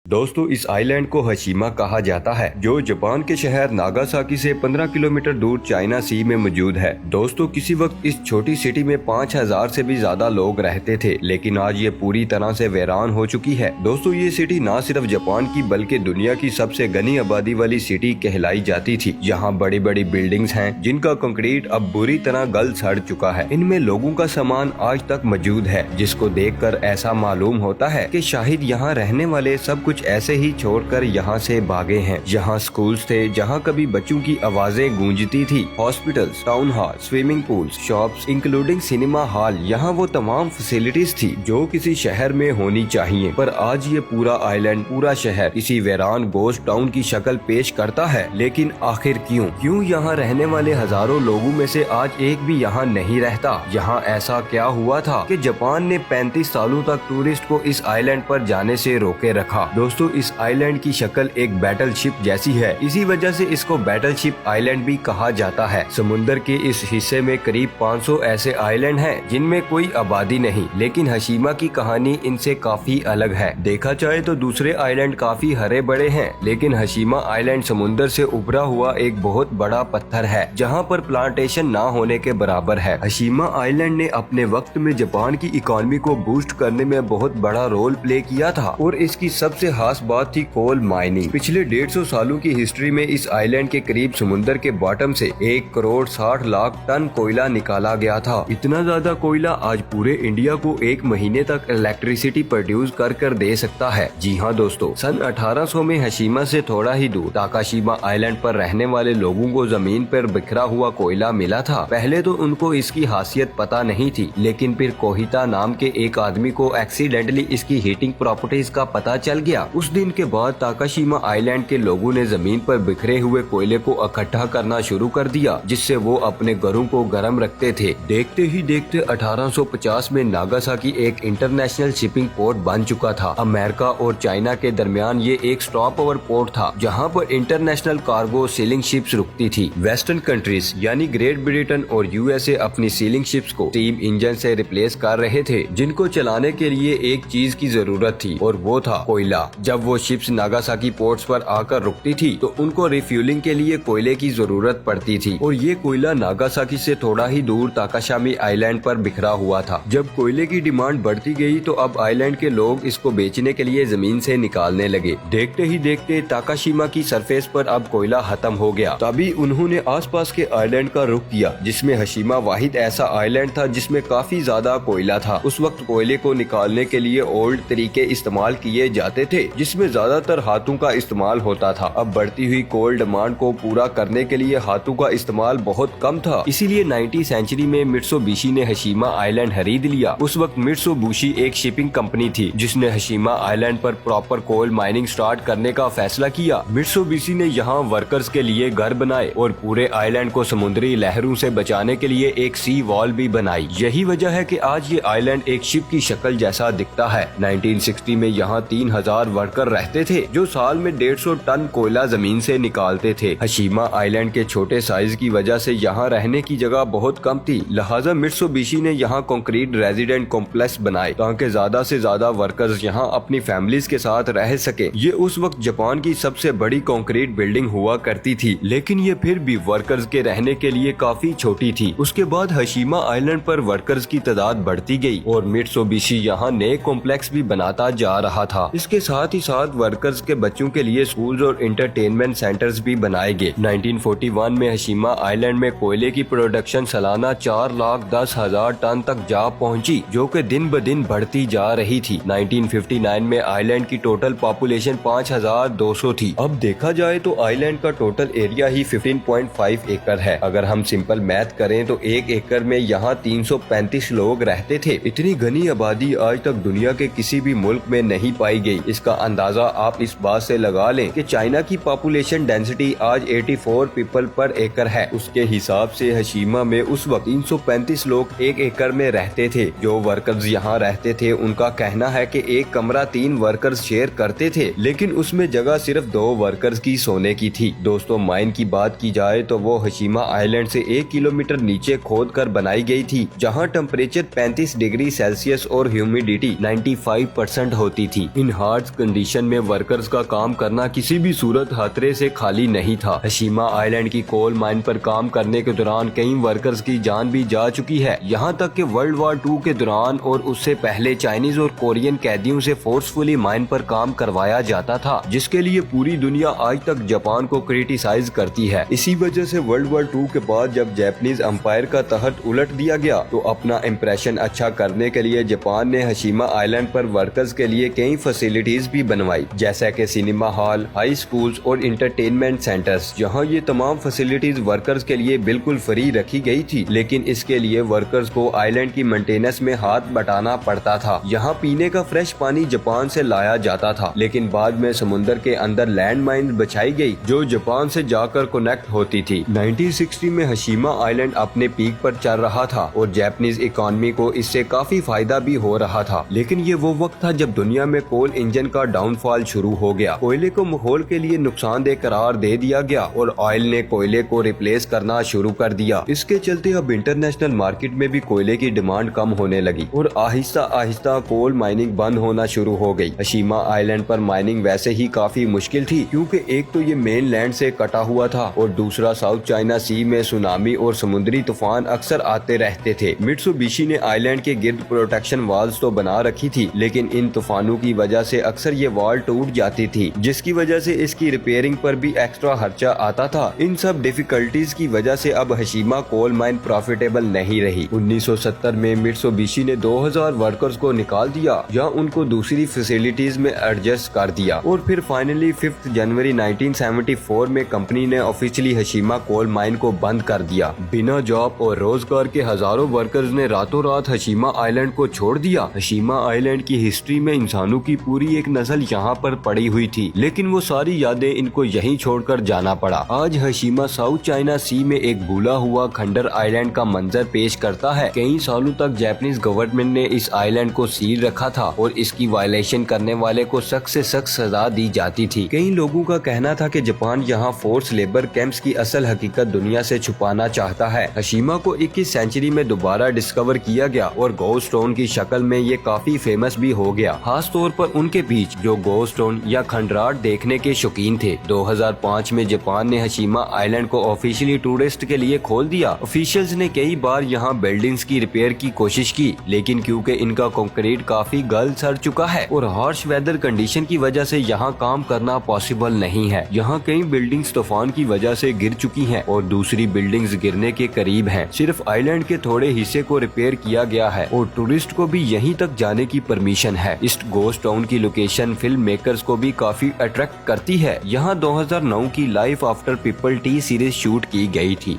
दोस्तों, इस आइलैंड को हशीमा कहा जाता है, जो जापान के शहर नागासाकी से 15 किलोमीटर दूर चाइना सी में मौजूद है। दोस्तों, किसी वक्त इस छोटी सिटी में 5000 से भी ज्यादा लोग रहते थे, लेकिन आज ये पूरी तरह से वीरान हो चुकी है। दोस्तों, ये सिटी न सिर्फ जापान की बल्कि दुनिया की सबसे घनी आबादी वाली सिटी कहलाई जाती थी। यहाँ बड़ी बड़ी बिल्डिंग्स हैं, जिनका कंक्रीट अब बुरी तरह गल सड़ चुका है। इनमें लोगों का सामान आज तक मौजूद है, जिसको देखकर ऐसा मालूम होता है कि शायद यहाँ रहने वाले सब कुछ ऐसे ही छोड़कर यहाँ से भागे हैं। यहाँ स्कूल्स थे जहाँ कभी बच्चों की आवाजें गूंजती थी, hospitals, town hall, swimming pools, shops including cinema hall, यहाँ वो तमाम फैसिलिटीज थी जो किसी शहर में होनी चाहिए। पर आज ये पूरा आइलैंड, पूरा शहर किसी वीरान गोस्ट टाउन की शक्ल पेश करता है। लेकिन आखिर क्यों यहाँ रहने वाले हजारों लोगों में से आज एक भी यहाँ नहीं रहता? यहाँ ऐसा क्या हुआ था कि जापान ने 35 सालों तक टूरिस्ट को इस आइलैंड पर जाने से रोके रखा? दोस्तों, इस आइलैंड की शक्ल एक बैटलशिप जैसी है, इसी वजह से इसको बैटलशिप आइलैंड भी कहा जाता है। समुंदर के इस हिस्से में करीब 500 ऐसे आइलैंड हैं जिनमें कोई आबादी नहीं, लेकिन हशीमा की कहानी इनसे काफी अलग है। देखा जाए तो दूसरे आइलैंड काफी हरे बड़े हैं, लेकिन हशीमा आइलैंड समुंदर से उभरा हुआ एक बहुत बड़ा पत्थर है, जहाँ पर प्लांटेशन ना होने के बराबर है। हशीमा आइलैंड ने अपने वक्त में जापान की इकोनॉमी को बूस्ट करने में बहुत बड़ा रोल प्ले किया था, और इसकी सबसे खास बात थी कोल माइनिंग। पिछले 150 सालों की हिस्ट्री में इस आइलैंड के करीब समुंदर के बॉटम से 1 करोड़ 60 लाख टन कोयला निकाला गया था। इतना ज्यादा कोयला आज पूरे इंडिया को एक महीने तक इलेक्ट्रिसिटी प्रोड्यूस कर दे सकता है। जी हाँ दोस्तों, सन 1800 में हशीमा से थोड़ा ही दूर ताकाशिमा आइलैंड पर रहने वाले लोगों को जमीन पर बिखरा हुआ कोयला मिला था। पहले तो उनको इसकी खासियत पता नहीं थी, लेकिन फिर कोहिता नाम के एक आदमी को एक्सीडेंटली इसकी हीटिंग प्रॉपर्टीज का पता चल गया। उस दिन के बाद ताकाशिमा आइलैंड के लोगों ने जमीन पर बिखरे हुए कोयले को इकट्ठा करना शुरू कर दिया, जिससे वो अपने घरों को गर्म रखते थे। देखते ही देखते 1850 में नागासाकी एक इंटरनेशनल शिपिंग पोर्ट बन चुका था। अमेरिका और चाइना के दरमियान ये एक स्टॉप ओवर पोर्ट था, जहाँ पर इंटरनेशनल कार्गो सेलिंग शिप्स रुकती थी। वेस्टर्न कंट्रीज यानी ग्रेट ब्रिटेन और यूएसए अपनी सेलिंग शिप्स को स्टीम इंजन से रिप्लेस कर रहे थे, जिनको चलाने के लिए एक चीज की जरूरत थी, और वो था कोयला। जब वो शिप्स नागासाकी पोर्ट्स पर आकर रुकती थी तो उनको रिफ्यूलिंग के लिए कोयले की जरूरत पड़ती थी, और ये कोयला नागासाकी से थोड़ा ही दूर ताकाशामी आइलैंड पर बिखरा हुआ था। जब कोयले की डिमांड बढ़ती गई तो अब आइलैंड के लोग इसको बेचने के लिए जमीन से निकालने लगे। देखते ही देखते ताकाशिमा की सरफेस पर अब कोयला खत्म हो गया। तभी उन्होंने आसपास के आइलैंड का रुख किया, जिसमें हशीमा वाहिद ऐसा आइलैंड था जिसमें काफी ज्यादा कोयला था। उस वक्त कोयले को निकालने के लिए ओल्ड तरीके इस्तेमाल किए जाते थे, जिसमें ज्यादातर हाथों का इस्तेमाल होता था। अब बढ़ती हुई कोल डिमांड को पूरा करने के लिए हाथों का इस्तेमाल बहुत कम था, इसीलिए 19वीं सेंचुरी में मित्सुबिशी ने हशीमा आइलैंड खरीद लिया। उस वक्त मित्सुबिशी एक शिपिंग कंपनी थी, जिसने हशीमा आइलैंड पर प्रॉपर कोल माइनिंग स्टार्ट करने का फैसला किया। मित्सुबिशी ने यहाँ वर्कर्स के लिए घर बनाए और पूरे आइलैंड को समुद्री लहरों से बचाने के लिए एक सी वॉल भी बनाई। यही वजह है कि आज ये आइलैंड एक शिप की शक्ल जैसा दिखता है। 1960 में यहाँ 3000 वर्कर रहते थे, जो साल में 150 टन कोयला जमीन से निकालते थे। हशीमा आइलैंड के छोटे साइज की वजह से यहाँ रहने की जगह बहुत कम थी, लिहाजा मित्सुबिशी ने यहाँ कंक्रीट रेजिडेंट कॉम्प्लेक्स बनाए, ताकि ज्यादा से ज्यादा वर्कर्स यहाँ अपनी फैमिलीज के साथ रह सके। ये उस वक्त जापान की सबसे बड़ी कंक्रीट बिल्डिंग हुआ करती थी, लेकिन ये फिर भी वर्कर्स के रहने के लिए काफी छोटी थी। उसके बाद हशीमा आइलैंड पर वर्कर्स की तादाद बढ़ती गई और मित्सुबिशी यहाँ नए कॉम्प्लेक्स भी बनाता जा रहा था। इसके साथ ही साथ वर्कर्स के बच्चों के लिए स्कूल्स और एंटरटेनमेंट सेंटर्स भी बनाए गए। 1941 में हशीमा आइलैंड में कोयले की प्रोडक्शन सालाना 4,10,000 टन तक जा पहुंची, जो कि दिन ब दिन बढ़ती जा रही थी। 1959 में आइलैंड की टोटल पॉपुलेशन 5,200 थी। अब देखा जाए तो आइलैंड का टोटल एरिया ही 15.5 एकड़ है। अगर हम सिंपल मैथ करें तो 1 एकड़ में यहाँ 335 लोग रहते थे। इतनी घनी आबादी आज तक दुनिया के किसी भी मुल्क में नहीं पाई गई। इसका अंदाजा आप इस बात से लगा लें कि चाइना की पॉपुलेशन डेंसिटी आज 84 पीपल पर एकड़ है। उसके हिसाब से हशीमा में उस वक्त 335 लोग 1 एकड़ में रहते थे। जो वर्कर्स यहाँ रहते थे उनका कहना है कि एक कमरा 3 वर्कर्स शेयर करते थे, लेकिन उसमें जगह सिर्फ 2 वर्कर्स की सोने की थी। दोस्तों, माइन की बात की जाए तो वो हशीमा आइलैंड से 1 किलोमीटर नीचे खोद कर बनाई गई थी, जहाँ टेम्परेचर 35 डिग्री सेल्सियस और ह्यूमिडिटी 95% होती थी। इन हार्ड कंडीशन में वर्कर्स का काम करना किसी भी सूरत खतरे से खाली नहीं था। हशीमा आइलैंड की कोल माइन पर काम करने के दौरान कई वर्कर्स की जान भी जा चुकी है। यहाँ तक कि वर्ल्ड वॉर 2 के दौरान और उससे पहले चाइनीज और कोरियन कैदियों से फोर्सफुली माइन पर काम करवाया जाता था, जिसके लिए पूरी दुनिया आज तक जापान को क्रिटिसाइज करती है। इसी वजह से वर्ल्ड वॉर 2 के बाद जब जापानीज एम्पायर का तहत उलट दिया गया तो अपना इम्प्रेशन अच्छा करने के लिए जापान ने हशीमा आइलैंड पर वर्कर्स के लिए कई फैसिलिटीज भी बनवाई, जैसा कि सिनेमा हॉल, हाई स्कूल्स और इंटरटेनमेंट सेंटर्स। जहां ये तमाम फैसिलिटीज वर्कर्स के लिए बिल्कुल फ्री रखी गई थी, लेकिन इसके लिए वर्कर्स को आइलैंड की मेंटेनेंस में हाथ बटाना पड़ता था। यहाँ पीने का फ्रेश पानी जापान से लाया जाता था, लेकिन बाद में समुद्र के अंदर लैंड माइन बछाई गई जो जापान से जाकर कनेक्ट होती थी। 1960 में हशीमा आइलैंड अपने पीक पर चल रहा था और जापानीज इकोनॉमी को इससे काफी फायदा भी हो रहा था, लेकिन ये वो वक्त था जब दुनिया में कोल इंजन का डाउनफॉल शुरू हो गया। कोयले को माहौल के लिए नुकसानदेह करार दे दिया गया और ऑयल ने कोयले को रिप्लेस करना शुरू कर दिया। इसके चलते अब इंटरनेशनल मार्केट में भी कोयले की डिमांड कम होने लगी और आहिस्ता आहिस्ता कोल माइनिंग बंद होना शुरू हो गई। हशीमा आइलैंड पर माइनिंग वैसे ही काफी मुश्किल थी, क्योंकि एक तो ये मेन लैंड से कटा हुआ था और दूसरा साउथ चाइना सी में सुनामी और समुद्री तूफान अक्सर आते रहते थे। मित्सुबिशी ने आइलैंड के गिर्द प्रोटेक्शन वॉल्स तो बना रखी थी, लेकिन इन तूफानों की वजह से अक्सर ये वॉल टूट जाती थी, जिसकी वजह से इसकी रिपेयरिंग पर भी एक्स्ट्रा खर्चा आता था। इन सब डिफिकल्टीज की वजह से अब हशीमा कोल माइन प्रॉफिटेबल नहीं रही। 1970 में मित्सुबिशी ने 2000 वर्कर्स को निकाल दिया या उनको दूसरी फैसिलिटीज में एडजस्ट कर दिया और फिर फाइनली 5 जनवरी 1974 में कंपनी ने ऑफिशियली हशीमा कोल माइन को बंद कर दिया। बिना जॉब और रोजगार के हजारों वर्कर्स ने रातों रात हशीमा आइलैंड को छोड़ दिया। हशीमा आइलैंड की हिस्ट्री में इंसानों की पूरी एक नस्ल यहाँ पर पड़ी हुई थी, लेकिन वो सारी यादें इनको यहीं छोड़कर जाना पड़ा। आज हशीमा साउथ चाइना सी में एक भूला हुआ खंडर आइलैंड का मंजर पेश करता है। कई सालों तक जापानीज गवर्नमेंट ने इस आइलैंड को सील रखा था और इसकी वायलेशन करने वाले को सख्त से सख्त सजा दी जाती थी। कई लोगों का कहना था कि जापान यहाँ फोर्स लेबर कैंप्स की असल हकीकत दुनिया से छुपाना चाहता है। हशीमा को 21 सेंचुरी में दोबारा डिस्कवर किया गया और गोस्ट टाउन की शक्ल में ये काफी फेमस भी हो गया, खास तौर पर उनके बीच जो गोस्ट टाउन या खंडराट देखने के शौकीन थे। 2005 में जापान ने हशीमा आइलैंड को ऑफिशियली टूरिस्ट के लिए खोल दिया। ऑफिशियल्स ने कई बार यहाँ बिल्डिंग्स की रिपेयर की कोशिश की, लेकिन क्योंकि इनका कंक्रीट काफी गल सड़ चुका है और हार्श वेदर कंडीशन की वजह से यहाँ काम करना पॉसिबल नहीं है। यहाँ कई बिल्डिंग्स तूफान की वजह से गिर चुकी हैं और दूसरी बिल्डिंग्स गिरने के करीब हैं। सिर्फ आइलैंड के थोड़े हिस्से को रिपेयर किया गया है और टूरिस्ट को भी यहीं तक जाने की परमिशन है। इस गोस्ट टाउन की लोकेशन फिल्म मेकर्स को भी काफी अट्रैक्ट करती है। यहाँ 2009 की life after people T series shoot की गई थी।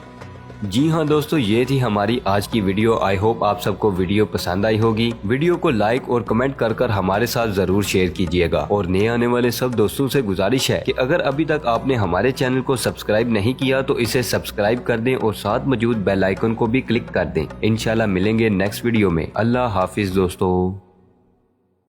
जी हाँ दोस्तों, ये थी हमारी आज की वीडियो। आई होप आप सबको वीडियो पसंद आई होगी। वीडियो को लाइक और कमेंट कर हमारे साथ जरूर शेयर कीजिएगा और नए आने वाले सब दोस्तों से गुजारिश है कि अगर अभी तक आपने हमारे चैनल को सब्सक्राइब नहीं किया तो इसे सब्सक्राइब कर दें और साथ मौजूद बेल आइकन को भी क्लिक कर दें। इंशाल्लाह मिलेंगे नेक्स्ट वीडियो में। अल्लाह हाफिज दोस्तों।